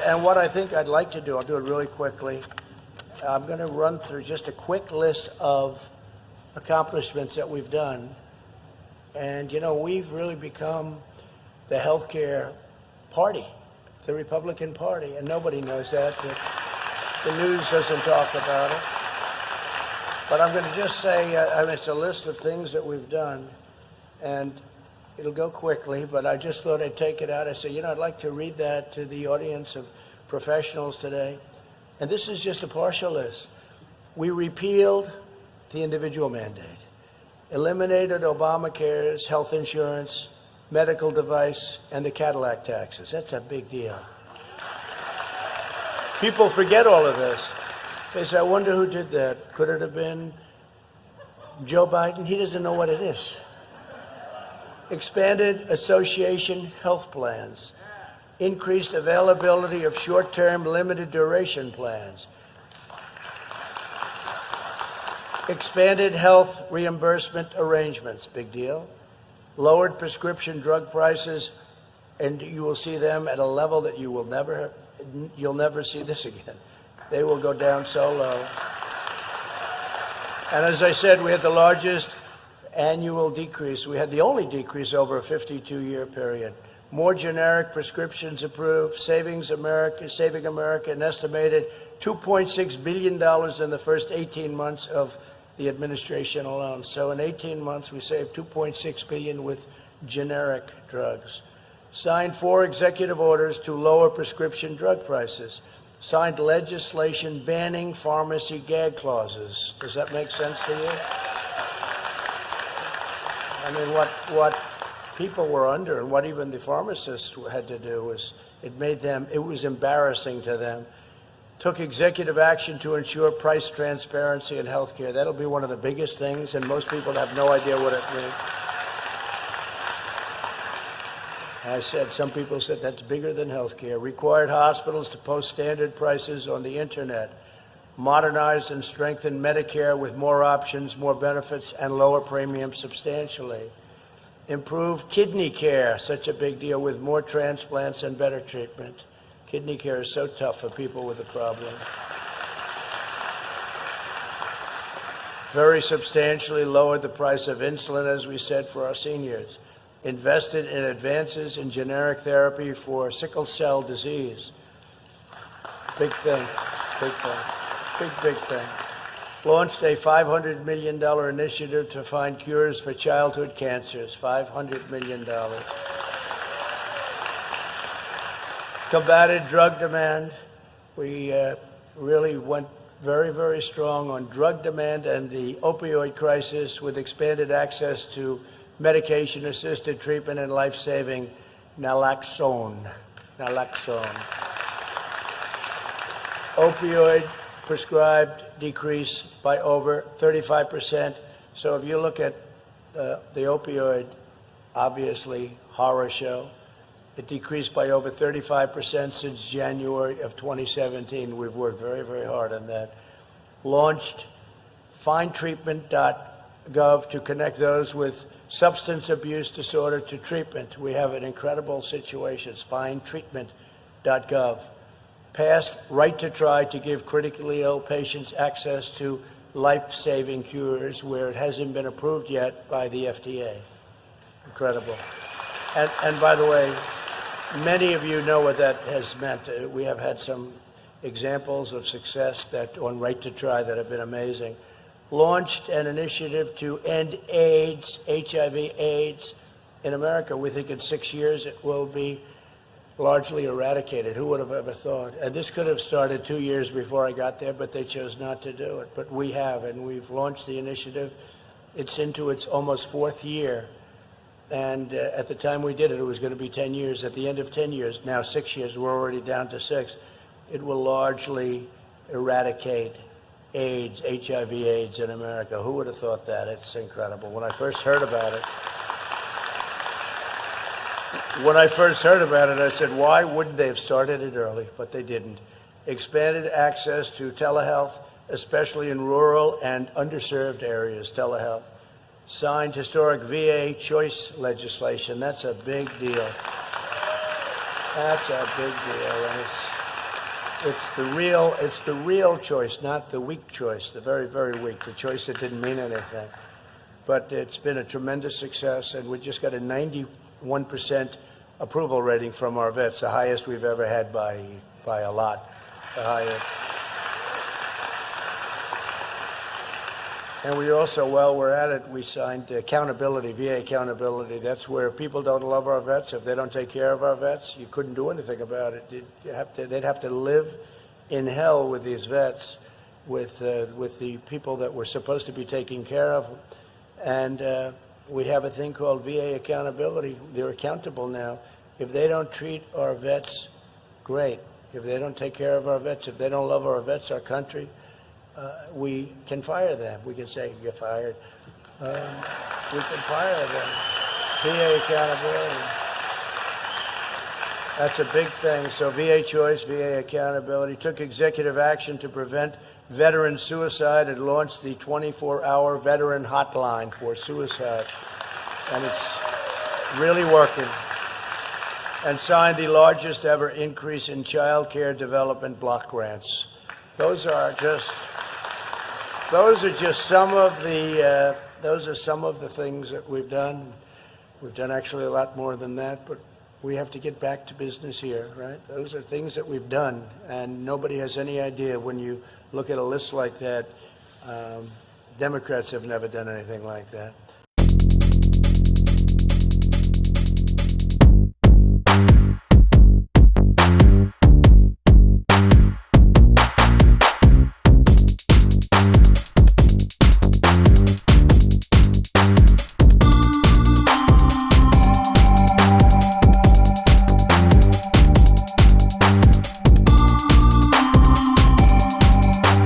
And what I think I'd like to do, I'll do it really quickly. I'm going to run through just a quick list of accomplishments that we've done. And, you know, we've really become the healthcare party, the Republican Party, and nobody knows that. The news doesn't talk about it. But I'm going to just say, it's a list of things that we've done, and it'll go quickly, but I just thought I'd take it out. I said, you know, I'd like to read that to the audience of professionals today. And this is just a partial list. We repealed the individual mandate, eliminated Obamacare's health insurance, medical device, and the Cadillac taxes. That's a big deal. People forget all of this. They say, I wonder who did that. Could it have been Joe Biden? He doesn't know what it is. Expanded association health plans, increased availability of short-term limited duration plans, expanded health reimbursement arrangements, big deal, lowered prescription drug prices, and you will see them at a level that you'll never see this again. They will go down so low. And as I said, we had the largest annual decrease. We had the only decrease over a 52-year period. More generic prescriptions approved, saving America an estimated $2.6 billion in the first 18 months of the administration alone. So in 18 months, we saved $2.6 billion with generic drugs. Signed 4 executive orders to lower prescription drug prices. Signed legislation banning pharmacy gag clauses. Does that make sense to you? I mean, what people were under and what even the pharmacists had to do was it was embarrassing to them. Took executive action to ensure price transparency in healthcare. That'll be one of the biggest things, and most people have no idea what it means. I said, some people said that's bigger than healthcare. Required hospitals to post standard prices on the internet. Modernized and strengthened Medicare with more options, more benefits, and lower premiums substantially. Improved kidney care, such a big deal, with more transplants and better treatment. Kidney care is so tough for people with a problem. Very substantially lowered the price of insulin, as we said, for our seniors. Invested in advances in generic therapy for sickle cell disease. Big thing, big thing, big thing. Launched a $500 million initiative to find cures for childhood cancers, $500 million. Combated drug demand. We really went very, very strong on drug demand and the opioid crisis with expanded access to medication-assisted treatment and life-saving naloxone. Opioid prescribed decrease by over 35%. So if you look at the opioid, obviously, horror show, it decreased by over 35% since January of 2017. We've worked very, very hard on that. Launched findtreatment.gov to connect those with substance abuse disorder to treatment. We have an incredible situation. It's findtreatment.gov. Passed Right to Try to give critically ill patients access to life-saving cures where it hasn't been approved yet by the FDA. Incredible. And by the way, many of you know what that has meant. We have had some examples of success that on Right to Try that have been amazing. Launched an initiative to end AIDS, HIV/AIDS in America. We think in 6 years it will be largely eradicated. Who would have ever thought? And this could have started 2 years before I got there, but they chose not to do it. But we have, and we've launched the initiative. It's into its almost 4th year. And at the time we did it, it was going to be 10 years. At the end of 10 years, now 6 years, we're already down to 6. It will largely eradicate AIDS, HIV/AIDS in America. Who would have thought that? It's incredible. When I first heard about it, I said, why wouldn't they have started it early? But they didn't. Expanded access to telehealth, especially in rural and underserved areas, telehealth. Signed historic VA choice legislation. That's a big deal. That's a big deal. And It's the real choice, not the weak choice, the very, very weak, the choice that didn't mean anything. But it's been a tremendous success, and we just got a 91% approval rating from our vets, the highest we've ever had by a lot, the highest. And we also, while we're at it, we signed accountability, VA accountability. That's where people don't love our vets. If they don't take care of our vets, you couldn't do anything about it. They'd have to live in hell with these vets, with the people that we're supposed to be taking care of. And we have a thing called VA accountability. They're accountable now. If they don't treat our vets great, if they don't take care of our vets, if they don't love our vets, our country, we can fire them. We can say, you're fired. We can fire them. VA accountability. That's a big thing. So VA choice, VA accountability. Took executive action to prevent veteran suicide and launched the 24-hour veteran hotline for suicide. And it's really working. And signed the largest ever increase in child care development block grants. Those are just some of the things that we've done. We've done actually a lot more than that, but we have to get back to business here, right? Those are things that we've done, and nobody has any idea. When you look at a list like that, Democrats have never done anything like that.